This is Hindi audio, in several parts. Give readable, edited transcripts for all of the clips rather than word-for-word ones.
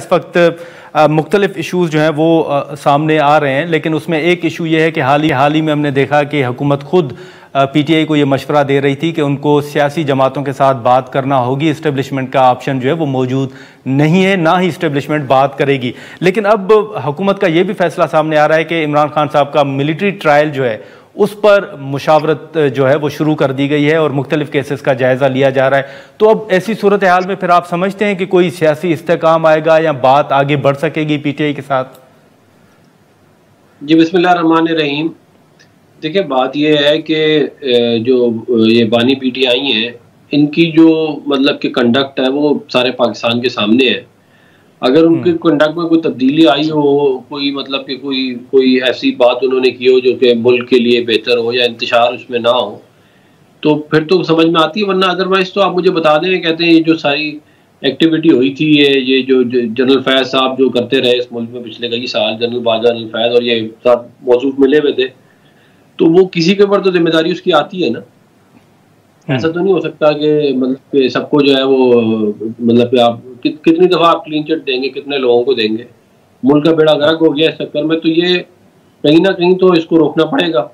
इस वक्त मुख्तलिफ इशूज़ जो हैं वो सामने आ रहे हैं, लेकिन उसमें एक इशू ये है कि हाल ही में हमने देखा कि हुकूमत खुद पीटीआई को ये मशवरा दे रही थी कि उनको सियासी जमातों के साथ बात करना होगी, इस्टेब्लिशमेंट का ऑप्शन जो है वो मौजूद नहीं है, ना ही इस्टेब्लिशमेंट बात करेगी। लेकिन अब हुकूमत का ये भी फैसला सामने आ रहा है कि इमरान खान साहब का मिलिट्री ट्रायल जो है उस पर मुशावरत जो है वो शुरू कर दी गई है और मुख्तलिफ केसेस का जायज़ा लिया जा रहा है। तो अब ऐसी सूरत हाल में फिर आप समझते हैं कि कोई सियासी इस्तेकाम आएगा या बात आगे बढ़ सकेगी पीटीआई के साथ? जी, बिस्मिल्लाहिर्रहमानिर्रहीम। देखिए, बात यह है कि जो ये बानी पीटीआई हैं, इनकी जो मतलब कि कंडक्ट है वो सारे पाकिस्तान के सामने है। अगर उनके कंडक्ट में कोई तब्दीली आई हो, कोई मतलब कि कोई ऐसी बात उन्होंने की हो जो कि मुल्क के लिए बेहतर हो या इंतशार उसमें ना हो, तो फिर तो समझ में आती है, वरना अदरवाइज तो आप मुझे बता दें। कहते हैं ये जो सारी एक्टिविटी हुई थी, ये जो जनरल फैज़ साहब जो करते रहे इस मुल्क में पिछले कई साल, जनरल बाजा, जनरल फैज़ और ये साथ मौजूद मिले हुए थे, तो वो किसी के ऊपर तो जिम्मेदारी उसकी आती है ना। ऐसा तो नहीं हो सकता कि मतलब कि सबको जो है वो मतलब कि आप कितनी दफ़ा आप क्लीन चिट देंगे, कितने लोगों को देंगे। मुल्क का बेड़ा गर्क हो गया इस चक्कर में, तो ये कहीं ना कहीं तो इसको रोकना पड़ेगा।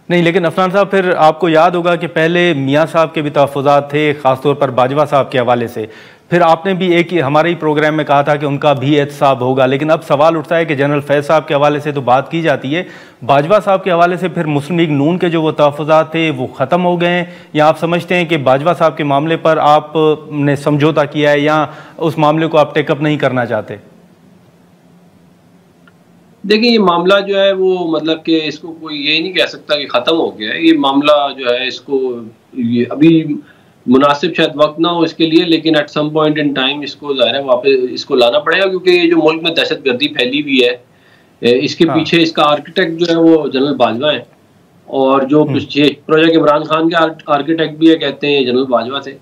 नहीं, लेकिन अफनान साहब, फिर आपको याद होगा कि पहले मियाँ साहब के भी तहफ़्फ़ुज़ात थे, ख़ासतौर पर बाजवा साहब के हवाले से। फिर आपने भी एक हमारे ही प्रोग्राम में कहा था कि उनका भी एहतसाब होगा, लेकिन अब सवाल उठता है कि जनरल फैज़ साहब के हवाले से तो बात की जाती है, बाजवा साहब के हवाले से फिर मुस्लिम लीग नून के जो वो तहफ़्फ़ुज़ात थे वो ख़त्म हो गए हैं, या आप समझते हैं कि बाजवा साहब के मामले पर आपने समझौता किया है या उस मामले को आप टेकअप नहीं करना चाहते? देखिए, ये मामला जो है वो मतलब कि इसको कोई ये नहीं कह सकता कि ख़त्म हो गया है। ये मामला जो है इसको ये अभी मुनासिब शायद वक्त ना हो इसके लिए, लेकिन at some point in time इसको ज़ाहिर है वापस इसको लाना पड़ेगा, क्योंकि ये जो मुल्क में दहशतगर्दी फैली हुई है, इसके पीछे इसका आर्किटेक्ट जो है वो जनरल बाजवा है, और जो प्रोजेक्ट इमरान खान के आर्किटेक्ट भी है, कहते हैं जनरल बाजवा थे।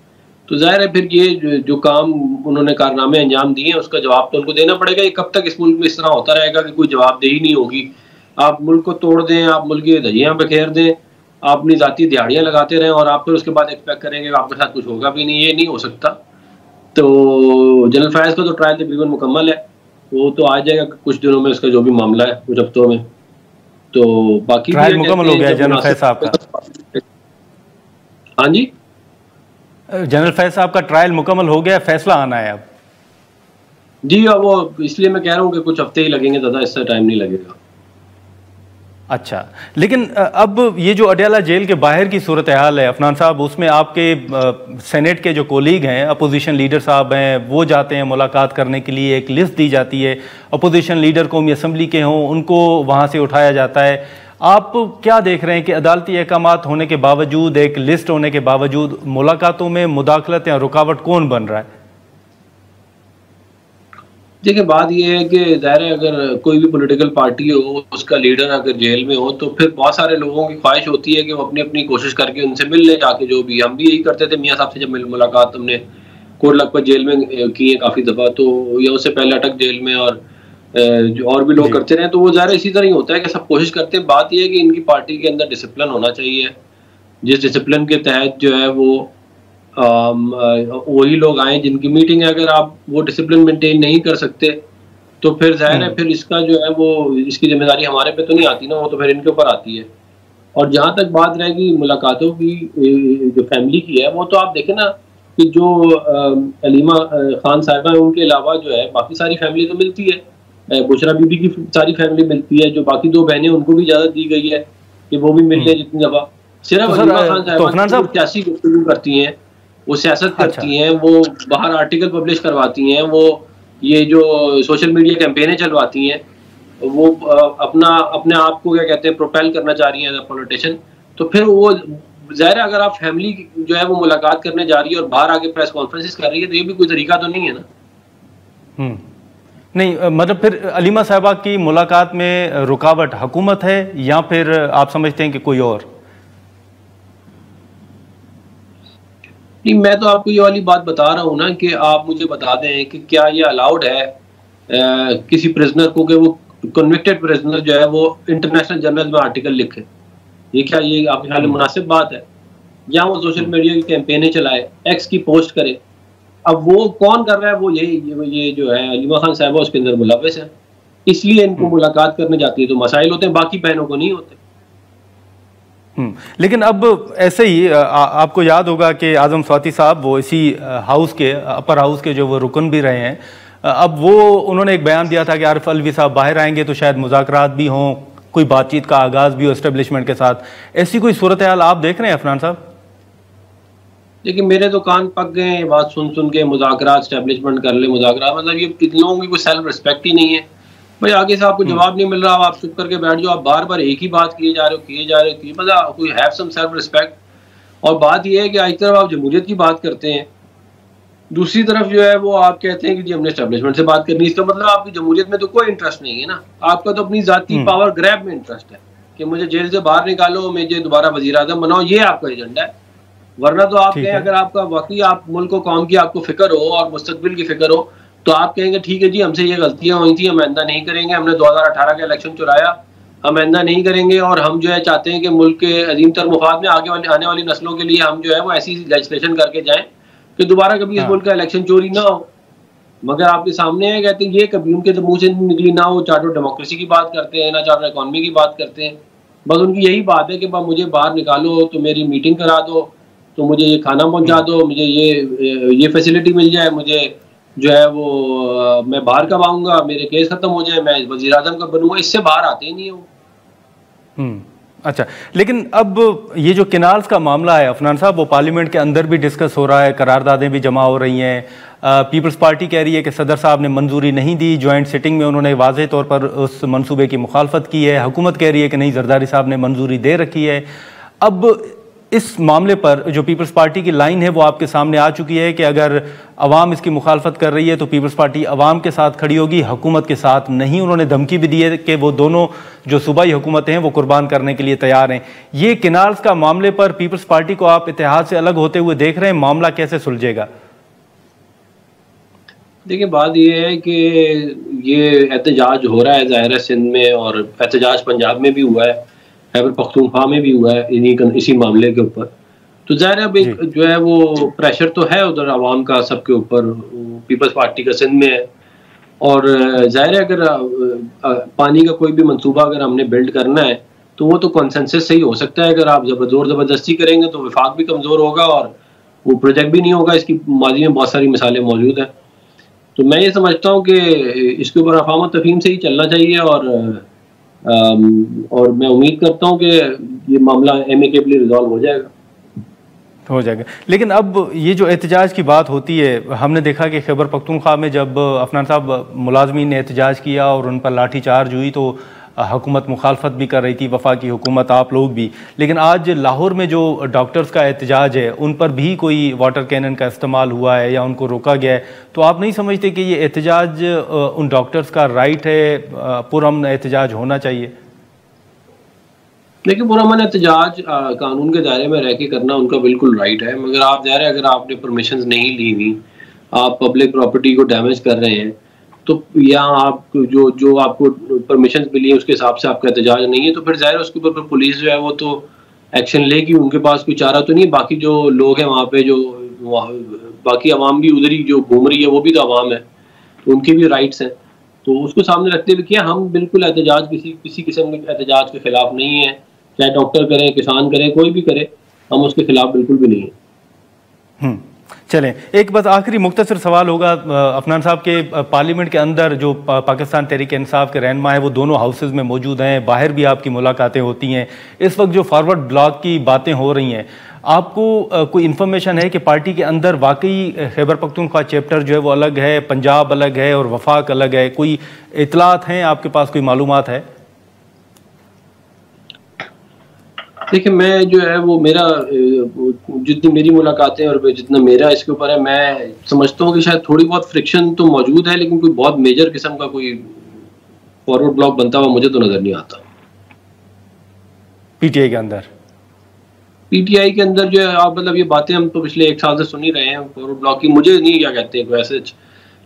तो ज़ाहिर है फिर ये जो काम उन्होंने कारनामे अंजाम दिए हैं उसका जवाब तो उनको देना पड़ेगा। ये कब तक इस मुल्क में इस तरह होता रहेगा कि कोई जवाबदेही नहीं होगी? आप मुल्क को तोड़ दें, आप मुल्क की धज्जियां बखेर दें, आप अपनी जाती दिहाड़ियां लगाते रहें और आप फिर उसके बाद एक्सपेक्ट करेंगे कि आपके साथ कुछ होगा भी नहीं। ये नहीं हो सकता। तो जनरल फैज़ का तो ट्रायल तकरीबन मुकम्मल है, वो तो आ जाएगा कुछ दिनों में, उसका जो भी मामला है कुछ हफ्तों में। तो बाकी ट्रायल मुकम्मल हो गया जनरल फैज़ साहब का? हाँ जी, जनरल फैज़ साहब का ट्रायल मुकम्मल हो गया, फैसला आना है अब? जी, अब वो इसलिए मैं कह रहा हूँ कि कुछ हफ्ते ही लगेंगे, ज़्यादा इससे टाइम नहीं लगेगा। अच्छा, लेकिन अब ये जो अडयाला जेल के बाहर की सूरत हाल है अफनान साहब, उसमें आपके सेनेट के जो कोलीग हैं, अपोजिशन लीडर साहब हैं, वो जाते हैं मुलाकात करने के लिए, एक लिस्ट दी जाती है, अपोजिशन लीडर कौमी असम्बली के हों उनको वहाँ से उठाया जाता है। आप क्या देख रहे हैं कि अदालती अहकामात होने के बावजूद, एक लिस्ट होने के बावजूद, मुलाकातों में मुदाखलत या रुकावट कौन बन रहा है? देखिए, बात यह है कि ज़ाहिर है अगर कोई भी पॉलिटिकल पार्टी हो, उसका लीडर अगर जेल में हो, तो फिर बहुत सारे लोगों की ख्वाहिश होती है कि वो अपनी अपनी कोशिश करके उनसे मिल ले जाके। जो भी हम भी यही करते थे मियाँ साहब से, जब मुलाकात हमने कोट लखपत जेल में की है काफ़ी दफ़ा, तो या उससे पहले अटक जेल में, और जो और भी लोग करते रहे, तो वो ज़ाहिर इसी तरह ही होता है कि सब कोशिश करते हैं। बात यह है कि इनकी पार्टी के अंदर डिसिप्लिन होना चाहिए, जिस डिसिप्लिन के तहत जो है वो वही लोग आए जिनकी मीटिंग है। अगर आप वो डिसिप्लिन मेंटेन नहीं कर सकते तो फिर ज़ाहिर है फिर इसका जो है वो इसकी जिम्मेदारी हमारे पे तो नहीं आती ना, वो तो फिर इनके ऊपर आती है। और जहाँ तक बात रहेगी मुलाकातों की, जो फैमिली की है, वो तो आप देखें ना कि जो अलीमा खान साहिबा है, उनके अलावा जो है बाकी सारी फैमिली तो मिलती है। बुशरा बीबी की सारी फैमिली मिलती है, जो बाकी दो बहनें उनको भी इजाज़त दी गई है कि वो भी मिल लें जितनी दफ़ा। सिर्फ अलीमा खान साहिबा सियासी गुफ्तगू करती हैं, वो सियासत करती हैं, वो बाहर आर्टिकल पब्लिश करवाती हैं, वो ये जो सोशल मीडिया कैंपेनें चलवाती हैं, वो अपने आप को क्या कहते हैं प्रोपेल करना चाह रही हैं एज अ पॉलिटिशियन। तो फिर वो ज़ाहिर है अगर आप फैमिली जो है वो मुलाकात करने जा रही है और बाहर आके प्रेस कॉन्फ्रेंसिस कर रही है, तो ये भी कोई तरीका तो नहीं है ना। नहीं, मतलब फिर अलीमा साहिबा की मुलाकात में रुकावट हुकूमत है या फिर आप समझते हैं कि कोई और? नहीं, मैं तो आपको ये वाली बात बता रहा हूँ ना कि आप मुझे बता दें कि क्या ये अलाउड है किसी प्रिजनर को कि वो कन्विक्टेड प्रिजनर जो है वो इंटरनेशनल जर्नल में आर्टिकल लिखे? ये क्या ये आपके ख्याल में मुनासिब बात है? या वो सोशल मीडिया की कैंपेनें चलाए, एक्स की पोस्ट करे, अब वो कौन कर रहा है, वो ये जो है अलीमा खान साहब उसके अंदर मुलव्वस है, इसलिए इनको मुलाकात करने जाती है तो मसाइल होते हैं, बाकी बहनों को नहीं होते। लेकिन अब ऐसे ही आपको याद होगा कि आजम स्वाति साहब वो इसी हाउस के अपर हाउस के जो वो रुकन भी रहे हैं। अब वो उन्होंने एक बयान दिया था कि आरिफ अलवी साहब बाहर आएंगे तो शायद मुज़ाकरात भी हों, कोई बातचीत का आगाज़ भी हो एस्टेब्लिशमेंट के साथ। ऐसी कोई सूरत हाल आप देख रहे हैं अफनान साहब? देखिए मेरे तो कान पक गए हैं ये बात सुन सुन के, मुज़ाकरात एस्टेब्लिशमेंट कर ले मुज़ाकरात, मतलब ये इन लोगों की कोई सेल्फ रिस्पेक्ट ही नहीं है भाई। आगे से आपको जवाब नहीं मिल रहा, आप चुप करके बैठ जाओ, आप बार बार एक ही बात किए जा रहे हो मतलब कोई हैव सम सेल्फ रिस्पेक्ट। और बात यह है कि एक तरफ आप जमहूरियत की बात करते हैं, दूसरी तरफ जो है वो आप कहते हैं कि जी हमने एस्टेब्लिशमेंट से बात करनी है। इसका मतलब आपकी जमहूरियत में तो कोई इंटरेस्ट नहीं है ना, आपका तो अपनी जाती पावर ग्रैब में इंटरेस्ट है कि मुझे जेल से बाहर निकालो, मुझे दोबारा वजीर आजम बनाओ, ये आपका एजेंडा है। वरना तो आप कहें अगर आपका वाकई आप मुल्क को कौम की आपको फिक्र हो और मुस्तकबिल की फिक्र हो तो आप कहेंगे ठीक है जी हमसे ये गलतियां हुई थी, हम आइंदा नहीं करेंगे, हमने 2018 का इलेक्शन चुराया, हम आइंदा नहीं करेंगे, और हम जो है चाहते हैं कि मुल्क के अजीम तर मुफाद में आने वाली नस्लों के लिए हम जो है वो ऐसी लेजिस्लेशन करके जाएं कि दोबारा कभी इस मुल्क का इलेक्शन चोरी ना हो। मगर आपके सामने है, कहते हैं ये कभी उनके तो मुंह से निकली ना, वो चार्टर डेमोक्रेसी की बात करते हैं ना चार्टर इकॉनमी की बात करते हैं। बस उनकी यही बात है कि मुझे बाहर निकालो तो मेरी मीटिंग करा दो, तो मुझे ये खाना पहुंचा दो, मुझे ये फैसिलिटी मिल जाए, मुझे जो है वो मैं बाहर कब आऊंगा, मेरे केस खत्म हो जाए, मैं वजीर आजम कब बनूंगा, इससे बाहर आते ही नहीं है वो। अच्छा, लेकिन अब ये जो किनाल्स का मामला है अफनान साहब, वो पार्लियामेंट के अंदर भी डिस्कस हो रहा है, करारदादें भी जमा हो रही हैं। पीपल्स पार्टी कह रही है कि सदर साहब ने मंजूरी नहीं दी, जॉइंट सिटिंग में उन्होंने वाज़ेह तौर पर उस मंसूबे की मुखालफत की है। हुकूमत कह रही है कि नहीं, जरदारी साहब ने मंजूरी दे रखी है। अब इस मामले पर जो पीपल्स पार्टी की लाइन है वो आपके सामने आ चुकी है कि अगर अवाम इसकी मुखालफत कर रही है तो पीपल्स पार्टी अवाम के साथ खड़ी होगी, हुकूमत के साथ नहीं। उन्होंने धमकी भी दी है कि वो दोनों जो सूबाई हुकूमतें हैं वो कुर्बान करने के लिए तैयार हैं। ये किनाल्स का मामले पर पीपल्स पार्टी को आप इत्तेहाद से अलग होते हुए देख रहे हैं, मामला कैसे सुलझेगा? देखिए बात यह है कि ये एहतजाज हो रहा है ज़ाहिर है सिंध में, और एहतजाज पंजाब में भी हुआ है, खैबर पख्तूनख्वा में भी हुआ है इसी मामले के ऊपर। तो ज़ाहिर है अब एक जो है वो प्रेशर तो है उधर आवाम का सबके ऊपर, पीपल्स पार्टी का सिंध में है। और ज़ाहिर है अगर पानी का कोई भी मंसूबा अगर हमने बिल्ड करना है तो वो तो कॉन्सेंसस से ही हो सकता है। अगर आप ज़बरदस्ती करेंगे तो विफाक भी कमज़ोर होगा और वो प्रोजेक्ट भी नहीं होगा। इसकी माजी में बहुत सारी मिसालें मौजूद हैं। तो मैं ये समझता हूँ कि इसके ऊपर अफाम तफहीम से ही चलना चाहिए, और मैं उम्मीद करता हूँ कि ये मामला एमिकेबली रिजॉल्व हो जाएगा। लेकिन अब ये जो एहतजाज की बात होती है, हमने देखा कि खैबर पख्तूनख्वा में जब अफनान साहब मुलाजमीन ने एहतजाज किया और उन पर लाठी चार्ज हुई तो हुकूमत मुखालफत भी कर रही थी, वफाकी हुकूमत, आप लोग भी। लेकिन आज लाहौर में जो डॉक्टर्स का एहतजाज है उन पर भी कोई वाटर कैनन का इस्तेमाल हुआ है या उनको रोका गया है। तो आप नहीं समझते कि ये एहतजाज उन डॉक्टर्स का राइट है, पुरअमन एहतजाज होना चाहिए? देखिए पुरअमन एहतजाज कानून के दायरे में रह के करना उनका बिल्कुल राइट है, मगर आप ज़ाहिर है अगर आपने परमिशन नहीं ली हुई, आप पब्लिक प्रॉपर्टी को डैमेज कर रहे हैं, तो या आप जो आपको परमिशन मिली है उसके हिसाब से आपका एहतजाज नहीं है, तो फिर ज़ाहिर उसके ऊपर पुलिस जो है वो तो एक्शन लेगी। उनके पास कोई चारा तो नहीं। बाकी जो लोग हैं वहाँ पे, जो बाकी आवाम भी उधर ही जो घूम रही है वो भी तो आवाम है, तो उनके भी राइट्स हैं। तो उसको सामने रखते हुए किया, हम बिल्कुल एहतजाज किसी किस्म के एहतजाज के खिलाफ नहीं है, चाहे डॉक्टर करें, किसान करें, कोई भी करे, हम उसके खिलाफ बिल्कुल भी नहीं है। चलें, एक बस आखिरी मुख्तसर सवाल होगा अफनान साहब के, पार्लियामेंट के अंदर जो पाकिस्तान तहरीक इंसाफ के रहनुमा है वो दोनों हाउसेज में मौजूद हैं, बाहर भी आपकी मुलाकातें होती हैं। इस वक्त जो फॉरवर्ड ब्लॉक की बातें हो रही हैं, आपको कोई इन्फॉर्मेशन है कि पार्टी के अंदर वाकई खैबर पख्तूनख्वा चैप्टर जो है वो अलग है, पंजाब अलग है और वफाक अलग है? कोई इतलात हैं आपके पास, कोई मालूमात है? देखिए मैं जो है वो मेरा जितनी मेरी मुलाकातें और जितना मेरा इसके ऊपर है, मैं समझता हूँ कि शायद थोड़ी बहुत फ्रिक्शन तो मौजूद है, लेकिन कोई बहुत मेजर किस्म का कोई फॉरवर्ड ब्लॉक बनता हुआ मुझे तो नजर नहीं आता। पीटीआई के अंदर पीटीआई के अंदर जो है आप मतलब ये बातें हम तो पिछले 1 साल से सुन ही रहे हैं फॉरवर्ड ब्लॉक की। मुझे नहीं क्या कहते हैं वैसे,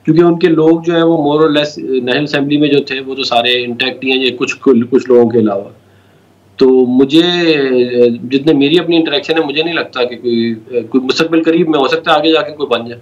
क्योंकि उनके लोग जो है वो मोर और लेस नेशनल असेंबली में जो थे वो तो सारे इंटैक्ट ही हैं, कुछ लोगों के अलावा। तो मुझे जितने मेरी अपनी इंटरेक्शन है, मुझे नहीं लगता कि कोई मुस्तकबिल करीब में हो सकता है आगे जाके कोई बन जाए।